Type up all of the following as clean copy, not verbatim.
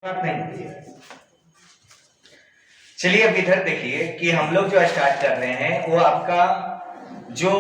बात नहीं। चलिए अब इधर देखिए कि हम लोग जो स्टार्ट कर रहे हैं वो आपका जो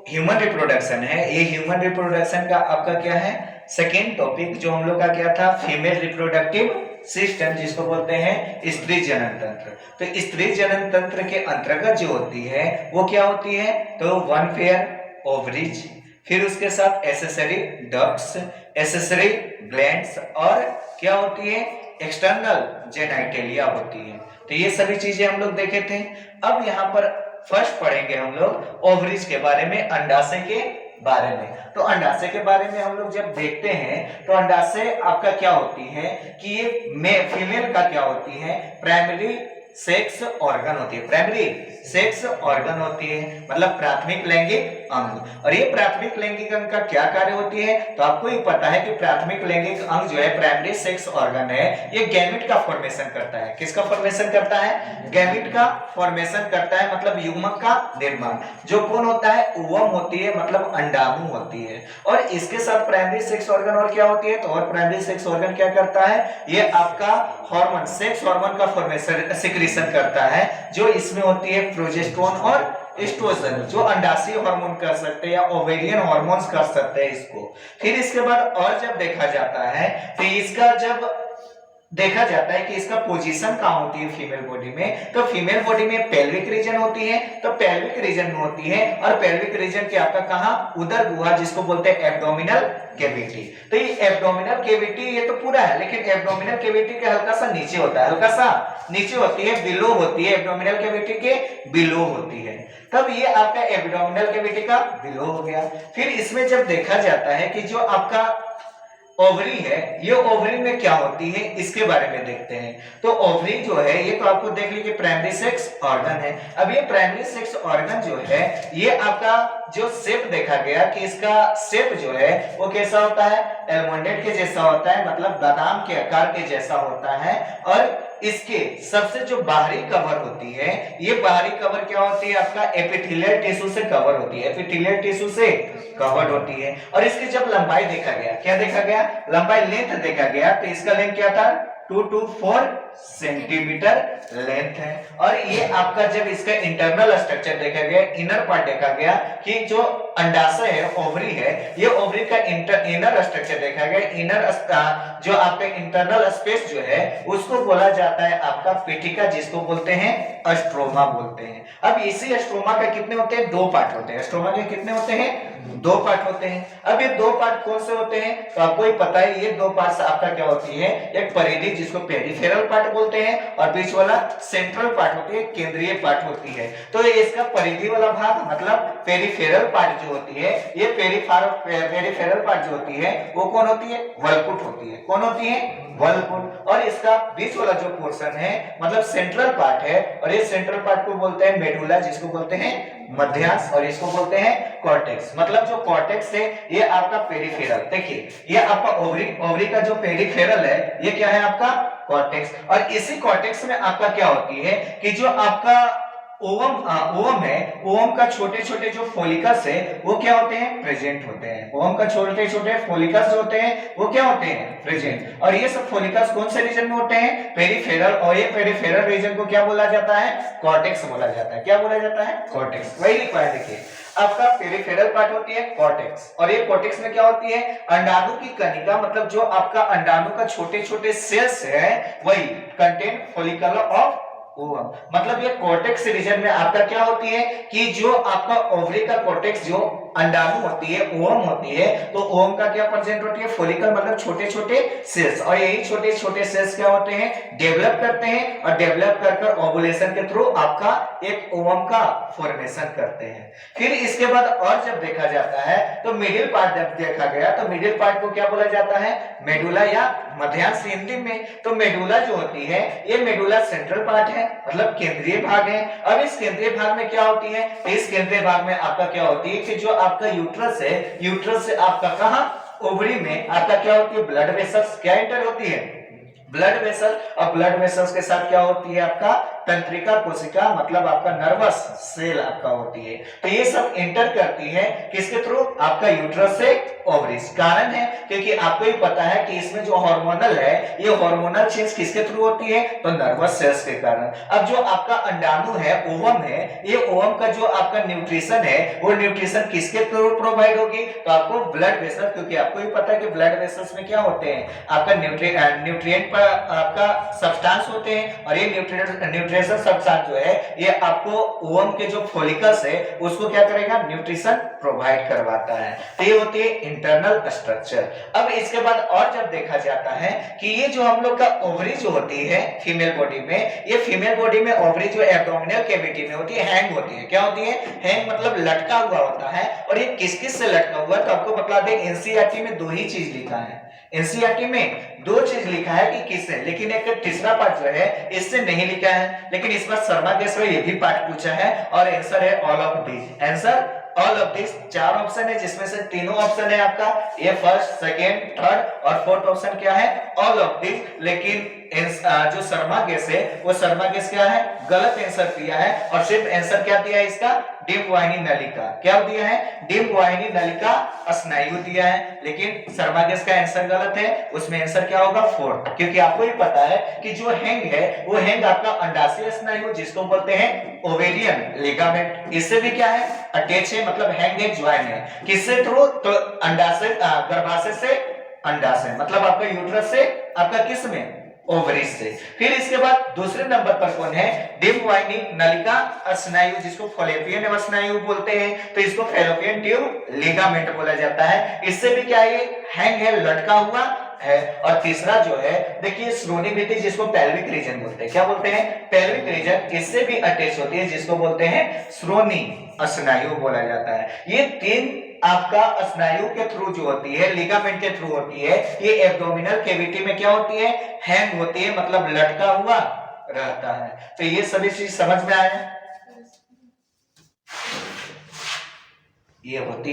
ह्यूमन रिप्रोडक्शन है, ये ह्यूमन रिप्रोडक्शन का आपका क्या है, सेकेंड टॉपिक जो हम लोग का क्या था, फीमेल रिप्रोडक्टिव सिस्टम, जिसको बोलते हैं स्त्री जनन तंत्र। तो स्त्री जनन तंत्र के अंतर्गत जो होती है वो क्या होती है, तो वन पेयर ओवरीज, फिर उसके साथ एसेसरी डक्ट्स, एसेसरी ग्लैंड्स, और क्या होती है, एक्सटर्नल जेनाइटेलिया होती है। तो ये सभी चीजें हम लोग देखे थे। अब यहाँ पर फर्स्ट पढ़ेंगे हम लोग ओवरीज के बारे में, अंडाशय के बारे में। तो अंडाशय के बारे में हम लोग जब देखते हैं तो अंडाशय आपका क्या होती है कि ये फीमेल का क्या होती है, प्राइमरी सेक्स ऑर्गन होती है। प्राइमरी सेक्स ऑर्गन होती है मतलब प्राथमिक लैंगिक अंग। और ये प्राथमिक लैंगिक अंग का क्या कार्य होती है, तो आपको ही पता है कि प्राथमिक लैंगिक अंग जो है, प्राइमरी सेक्स ऑर्गन है, ये गैमेट का फॉर्मेशन करता है। किसका फॉर्मेशन करता है, गैमेट का फॉर्मेशन करता है, मतलब युग्मक का निर्माण। जो कौन होता है, ओवम होती है, मतलब अंडाणु होती है। और इसके साथ प्राइमरी सेक्स ऑर्गन और क्या होती है, तो और प्राइमरी सेक्स ऑर्गन क्या करता है, ये आपका हार्मोन, सेक्स हार्मोन का फॉर्मेशन सिक्रीशन करता है, जो इसमें होती है प्रोजेस्टेरोन और एस्ट्रोजन, जो अंडाशय हार्मोन कर सकते हैं या ओवेरियन हार्मोन्स कर सकते हैं इसको। फिर इसके बाद और जब देखा जाता है तो इसका जब देखा जाता है कि इसका पोजीशन कहां होती है फीमेल बॉडी में, तो फीमेल बॉडी में पेल्विक रीजन होती है, तो पेल्विक रीजन में होती है। और पेल्विक रीजन के आपका कहां, उदर गुहा, जिसको बोलते हैं एब्डोमिनल कैविटी। तो ये एब्डोमिनल कैविटी ये तो पूरा है, लेकिन एब्डोमिनल कैविटी के हल्का सा नीचे होता है, हल्का सा नीचे होती है, बिलो होती है, एब्डोमिनल कैविटी के बिलो होती है। तब ये आपका एब्डोमिनल कैविटी का बिलो हो गया। फिर इसमें जब देखा जाता है कि जो आपका ओवरी है, ये ओवरी में क्या होती है इसके बारे में देखते हैं। तो ओवरी जो है ये तो आपको देख लीजिए प्राइमरी सेक्स ऑर्गन है। अब ये प्राइमरी सेक्स ऑर्गन जो है, ये आपका जो शेप देखा गया कि इसका शेप जो है वो कैसा होता है, एलमंडेड के जैसा होता है, मतलब बादाम के आकार के जैसा होता है। और इसके सबसे जो बाहरी कवर होती है, ये बाहरी कवर क्या होती है, आपका एपिथेलियल टिश्यू से कवर होती है, एपिथेलियल टिश्यू से कवर्ड होती है। और इसकी जब लंबाई देखा गया, क्या देखा गया, लंबाई लेंथ देखा गया, तो इसका लेंथ क्या था, 2 to 4 सेंटीमीटर लेंथ है। और ये आपका जब इसका इंटरनल स्ट्रक्चर देखा गया, इनर पार्ट देखा गया कि जो अंडाशय है, ओवरी है, ये ओवरी का इनर स्ट्रक्चर देखा गया। इनर जो आपका इंटरनल स्पेस जो है उसको बोला जाता है आपका पेटिका, जिसको बोलते हैं अस्ट्रोमा बोलते हैं। अब इसी अस्ट्रोमा का कितने होते हैं, 2 पार्ट होते हैं। अस्ट्रोमा के कितने होते हैं, 2 पार्ट होते हैं। अब ये 2 पार्ट कौन से होते हैं, तो आपको ही पता है, ये 2 पार्ट आपका क्या होती है, एक परिधि जिसको पेरिफेरल पार्ट बोलते हैं, और बीच वाला सेंट्रल पार्ट होती है, केंद्रीय पार्ट होती है। तो ये इसका परिधि वाला भाग मतलब पेरिफेरल पार्ट जो होती है, ये पेरिफेरल पार्ट जो होती है वो कौन होती है, वल्कुट होती है। कौन होती है, वल्कुट। और इसका बीच वाला जो पोर्शन है मतलब सेंट्रल पार्ट है, और ये सेंट्रल पार्ट को बोलते हैं मेडुला, जिसको बोलते हैं मध्यांश, और इसको बोलते हैं कॉर्टेक्स। मतलब जो कॉर्टेक्स है ये आपका पेरिफेरल, देखिए ये आपका ओवरी का जो पेरिफेरल है ये क्या है, आपका कॉर्टेक्स। और इसी कॉर्टेक्स में आपका क्या होती है कि जो आपका ओवम है, ओवम का छोटे छोटे जो फोलिकस है वो क्या होते हैं, प्रेजेंट होते हैं। ओवम का छोटे छोटे फोलिकस जो होते हैं वो क्या होते हैं, प्रेजेंट। और ये सब फोलिकस कौन से रीजन में होते हैं, पेरिफेरल। और ये पेरिफेरल रीजन को क्या बोला जाता है, कॉर्टेक्स बोला जाता है। क्या बोला जाता है, कॉर्टेक्स। वही लिखा है, देखिए आपका पेरिफेरल पार्ट होती है कॉर्टेक्स। और ये कॉर्टेक्स में क्या होती है, अंडाणु की कणिका, मतलब जो आपका अंडाणु का छोटे छोटे सेल्स है वही कंटेन फॉलिकल ऑफ ओवम। मतलब ये कॉर्टेक्स रीजन में आपका क्या होती है कि जो आपका ओवरी का कॉर्टेक्स जो अंडाणु होती है, ओवम होती है, तो ओवम का क्या प्रेजेंट होती है, फॉलिकल, मतलब छोटे छोटे सेल्स। और यही छोटे छोटे सेल्स क्या होते हैं, डेवलप करते हैं, और डेवलप कर ओवुलेशन के थ्रू आपका एक ओवम का फॉर्मेशन करते हैं। फिर इसके बाद और जब देखा जाता है तो मिडिल पार्ट जब देखा गया, तो मिडिल पार्ट को क्या बोला जाता है, मेडुला या मध्यांश हिंदी में। तो मेडुला जो होती है ये मेडुला सेंट्रल पार्ट है, मतलब केंद्रीय भाग है। अब इस केंद्रीय भाग में क्या होती है, इस केंद्रीय भाग में आपका क्या होती है कि जो आपका यूट्रस है, यूट्रस से आपका कहां, ओवरी में आपका क्या होती है, ब्लड वेसल्स क्या एंटर होती है, ब्लड वेसल। और ब्लड वेसल्स के साथ क्या होती है आपका तंत्रिका कोशिका मतलब आपका नर्वस सेल आपका होती है। तो ये सब इंटर करती है किसके थ्रू, आपका यूट्रस से ओवरीज। कारण है क्योंकि आपको ही पता है कि इसमें जो हार्मोनल है, ये हार्मोनल चेंज किसके थ्रू होती है, तो नर्वस सेल्स के कारण। अब जो आपका अंडाणु है, ओवम है, ये ओवम का जो आपका न्यूट्रिशन है, वो न्यूट्रिशन किसके थ्रू प्रोवाइड होगी, तो आपको ब्लड वेसल, क्योंकि आपको ही पता है कि ब्लड वेसल्स में क्या होते हैं, आपका न्यूट्रिएंट पर आपका सब्सटेंस होते हैं, और ये न्यूट्रिशन सब्सटेंस जो है ये आपको ओवम के जो फॉलिकल्स है उसको क्या करेगा, न्यूट्रिशन प्रोवाइड करवाता है। तो ये होती है इंटरनल स्ट्रक्चर। अब इसके बाद और जब देखा जाता है कि ये जो हम लोग का ओवरी जो होती है फीमेल बॉडी में, ये फीमेल बॉडी में ओवरी जो एब्डोमिनल कैविटी में होती है, हैंग होती है। क्या होती है, हैंग मतलब लटका हुआ होता है। और ये किस किस से लटका हुआ है, तो आपको बता दें एनसीईआरटी में दो ही चीज लिखा है, एनसीईआरटी में दो चीज लिखा है कि किससे, लेकिन एक तीसरा पार्ट जो है इससे नहीं लिखा है। लेकिन इस बार शर्मा केस में ये भी पार्ट पूछा है और आंसर है all of these. Answer all of this, चार ऑप्शन है जिसमें से तीनों ऑप्शन है आपका, ये फर्स्ट, सेकेंड, थर्ड और फोर्थ ऑप्शन क्या है, ऑल ऑफ दिस। लेकिन जो शर्मा गैस है वो शर्मा गैस क्या है, गलत आंसर दिया है। और सिर्फ आंसर क्या दिया है इसका, डिम्ब वाहिनी नलिका। क्या दिया है, डिम्ब वाहिनी नलिका स्नायु दिया है। लेकिन शर्मा गैस का आंसर गलत है, उसमें आंसर क्या होगा, फोर्थ। क्योंकि आपको ही पता है कि जो हैंग है वो हैंग आपका अंडाशय स्नायु जिसको बोलते हैं ओवेरियन लिगामेंट, इससे भी क्या है, अटैच है, मतलब हैंग है, ज्वाइन है। किससे थ्रू, तो अंडाशय, गर्भाशय से अंडाशय, मतलब आपका यूट्रस से आपका किस में, ओवरीज से। फिर इसके बाद दूसरे नंबर पर कौन है, डिम्ब वाहिनी नलिका स्नायु जिसको फैलोपियन स्नायु बोलते हैं, तो इसको फैलोपियन ट्यूब लिगामेंट बोला जाता है। इससे भी क्या है, हैंग है, लटका हुआ है। और तीसरा जो है देखिए श्रोणी भित्ति जिसको पेल्विक रीजन बोलते हैं, क्या बोलते हैं, पेल्विक रीजन, इससे भी अटैच होती है जिसको बोलते हैं श्रोणी स्नायु बोला जाता है। ये तीन आपका स्नायु के थ्रू जो होती है, लिगामेंट के थ्रू होती है, ये एब्डोमिनल कैविटी में क्या होती है, हैंग होती है, मतलब लटका हुआ रहता है। तो ये सभी चीज समझ में आया, ये होती है